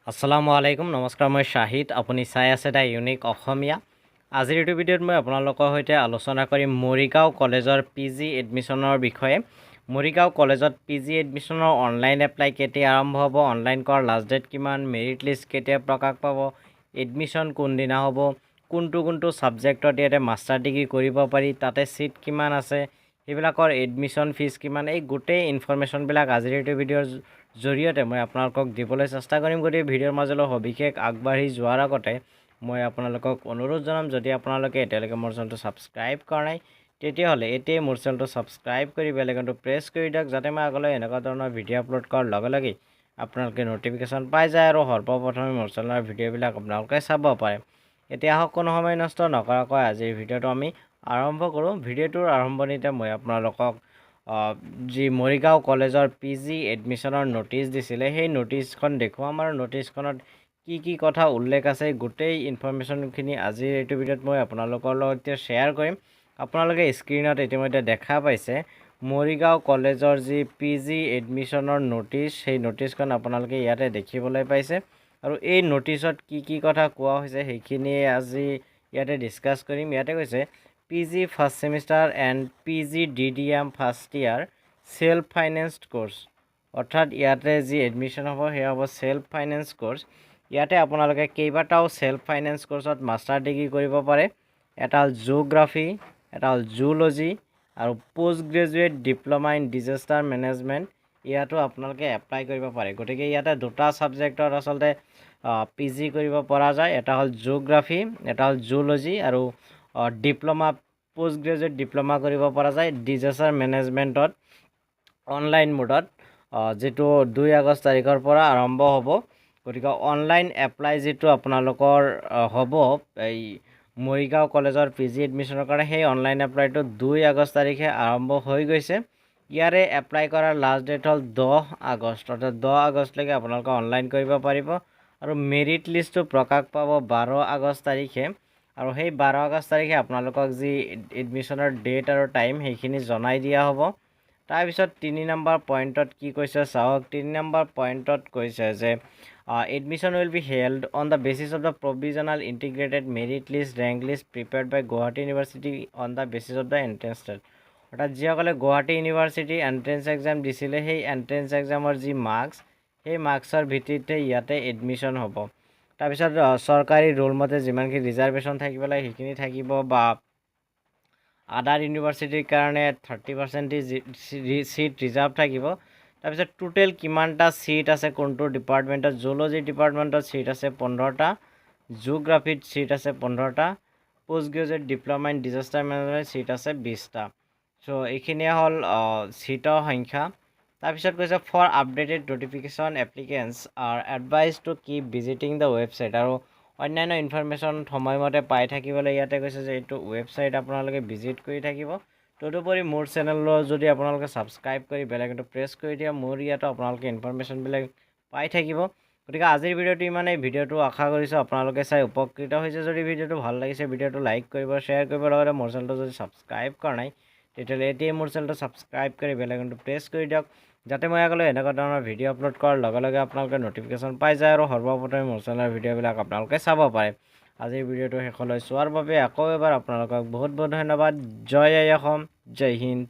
আসসালামু আলাইকুম নমস্কাৰ মই শাহিদ আপুনি চাই আছে দা ইউনিক অসমীয়া আজিৰ এইটো ভিডিঅ'ত মই আপোনালোকৰ সৈতে আলোচনা কৰিম মৰিগাঁও কলেজৰ পিজি এডমিশ্যনৰ বিষয়ে মৰিগাঁও কলেজত পিজি এডমিশ্যনৰ অনলাইন এপ্লাই কেতিয়া আৰম্ভ হ'ব অনলাইন কৰাৰ লাষ্ট ডেট কিমান মেৰিট লিষ্ট কেতিয়া প্ৰকাশ পাব এডমিশ্যন কোনদিনা হ'ব কোনটো ছাবজেক্টত ইয়াতে মাষ্টাৰ ডিগ্ৰী কৰিব পাৰি তাতে সিট কিমান আছে সেইবিলাকৰ এডমিশ্যন ফিজ কিমান এই গোটেই ইনফৰমেশ্যনবিলাক আজিৰ এইটো ভিডিঅ'ৰ জৰিয়তে মই আপোনালোকক দিবলৈ চেষ্টা কৰিম গতিকে ভিডিঅ'ৰ মাজলৈ সবিশেষ আগবাঢ়ি যোৱাৰ আগতে মই আপোনালোকক অনুৰোধ জনাম যদি আপোনালোকে এতিয়ালৈকে মোৰ চেনেলটো ছাবস্ক্ৰাইব কৰা নাই তেতিয়াহ'লে এতিয়াই মোৰ চেনেলটো ছাবস্ক্ৰাইব কৰি বেল আইকনটো প্ৰেছ কৰি দিয়ক যাতে মই আগলৈ এনেকুৱা ধৰণৰ ভিডিঅ' আপলোড কৰাৰ লগে লগে আপোনালোকে ন'টিফিকেশ্যন পাই যায় আৰু সৰ্বপ্ৰথমে মোৰ চেনেলৰ ভিডিঅ'বিলাক আপোনালোকে চাব পাৰে এতিয়া আহক কোনো সময় নষ্ট নকৰাকৈ আজিৰ ভিডিঅ'টো আমি আৰম্ভ কৰোঁ ভিডিঅ'টোৰ আৰম্ভণিতে মই আপোনালোকক যি মৰিগাঁও কলেজৰ পিজি এডমিশ্যনৰ ন'টিচ দিছিলে সেই ন'টিচখন দেখুৱাম আৰু ন'টিচখনত কি কথা উল্লেখ আছে গোটেই ইনফৰমেশ্যনখিনি আজিৰ এইটো ভিডিঅ'ত মই আপোনালোকৰ লগত শ্বেয়াৰ কৰিম আপোনালোকে স্ক্ৰীনত ইতিমধ্যে দেখা পাইছে মৰিগাঁও কলেজৰ যি পিজি এডমিশ্যনৰ ন'টিচ সেই ন'টিচখন আপোনালোকে ইয়াতে দেখিবলৈ পাইছে আৰু এই ন'টিচত কি কথা কোৱা হৈছে সেইখিনিয়ে আজি ইয়াতে ডিছকাছ কৰিম ইয়াতে কৈছে PG first semester and PG DDM first year self financed course অৰ্থাৎ ইয়াতে যি এডমিশ্যন হ'ব সেয়া হ'ব সেল্ফ ফাইনেন্স কোৰ্স ইয়াতে আপোনালোকে কেইবাটাও সেল্ফ ফাইনেন্স কোৰ্সত মাষ্টাৰ ডিগ্ৰী কৰিব পাৰে এটা হ'ল জিঅ'গ্ৰাফি এটা হ'ল জুলজি আৰু post graduate diploma in disaster management ইয়াতো আপোনালোকে এপ্লাই কৰিব পাৰে গতিকে ইয়াতে দুটা ছাবজেক্টত আচলতে PG কৰিব পৰা যায় এটা হ'ল জিঅ'গ্ৰাফি এটা হ'ল জুলজি আৰু ডিপ্ল'মা পোষ্ট গ্ৰেজুৱেট ডিপ্ল'মা কৰিব পৰা যায় ডিজাষ্টাৰ মেনেজমেণ্টত অনলাইন মোডত যেটো 2 আগষ্ট তাৰিখৰ পৰা আৰম্ভ হ'ব গতিকে অনলাইন এপ্লাই যেটো আপোনালোকৰ হ'ব এই মৰিগাঁও কলেজৰ পিজি এডমিশ্যনৰ কাৰণে সেই অনলাইন এপ্লাইটো 2 আগষ্ট তাৰিখে আৰম্ভ হৈ গৈছে ইয়াৰে এপ্লাই কৰাৰ লাষ্ট ডেট হ'ল 10 আগষ্ট অৰ্থাৎ 10 আগষ্টলৈকে আপোনালোকে অনলাইন কৰিব পাৰিব আৰু মেৰিট লিষ্টটো প্ৰকাশ পাব 12 আগষ্ট তাৰিখে আৰু সেই 12 আগষ্ট তাৰিখে আপোনালোকক যি এডমিশ্যনৰ ডেট আৰু টাইম সেইখিনি জনাই দিয়া হ'ব তাৰ পিছত 3 নম্বৰ পইণ্টত কি কৈছে চাওক 3 নম্বৰ পইণ্টত কৈছে যে admission will be held on the basis of the provisional integrated merit list rank list prepared by Guwahati University on the basis of the entrance test অৰ্থাৎ যিসকলে গুৱাহাটী ইউনিভাৰ্চিটি এণ্ট্ৰেন্স এক্সাম দিছিলে সেই এণ্ট্ৰেন্স এক্সামৰ যি মাৰ্কছ সেই মাৰ্কছৰ ভিত্তিতে ইয়াতে এডমিশ্যন হ'ব তাৰপিছত চৰকাৰী ৰুল মতে যিমানখিনি ৰিজাৰ্ভেশ্যন থাকিব লাগে সেইখিনি থাকিব বা আদাৰ ইউনিভাৰ্চিটিৰ কাৰণে 30% সিট ৰিজাৰ্ভ থাকিব তাৰপিছত টোটেল কিমানটা সিট আছে কোনটো ডিপাৰ্টমেণ্টত জুলজি ডিপাৰ্টমেণ্টত সিট আছে 15টা জিঅ'গ্ৰাফিত সিট আছে 15টা post graduate diploma in disaster management seat আছে 20টা সো এইখিনিয়ে হ'ল সিটৰ সংখ্যা তাৰপিছত কৈছে for updated notification applicants are advise to keep visiting the website আৰু অন্যান্য ইনফৰমেশ্যন সময়মতে পাই থাকিবলৈ ইয়াতে কৈছে যে এইটো ৱেবছাইট আপোনালোকে ভিজিট কৰি থাকিব তদুপৰি মোৰ চেনেলৰ যদি আপোনালোকে ছাবস্ক্ৰাইব কৰি বেল আইকনটো প্ৰেছ কৰি দিয়ে মোৰ ইয়াতো আপোনালোকে ইনফৰমেশ্যনবিলাক পাই থাকিব গতিকে আজিৰ ভিডিঅ'টো ইমানেই ভিডিঅ'টো আশা কৰিছোঁ আপোনালোকে চাই উপকৃত হৈছে যদি ভিডিঅ'টো ভাল লাগিছে ভিডিঅ'টো লাইক কৰিব শ্বেয়াৰ কৰিব লগতে মোৰ চেনেলটো যদি ছাবস্ক্ৰাইব কৰা নাই তেতিয়াহ'লে এতিয়াই মোৰ চেনেলটো ছাবস্ক্ৰাইব কৰি বেল আইকনটো প্ৰেছ কৰি দিয়ক যাতে মই আগলৈ এনেকুৱা ধৰণৰ ভিডিঅ' আপলোড কৰাৰ লগে লগে আপোনালোকে ন'টিফিকেশ্যন পাই যায় আৰু সৰ্বপ্ৰথমে মোৰ চেনেলৰ ভিডিঅ'বিলাক আপোনালোকে চাব পাৰে আজিৰ ভিডিঅ'টো শেষলৈ চোৱাৰ বাবে আকৌ এবাৰ আপোনালোকক বহুত ধন্যবাদ জয় আই অসম জয় হিন্দ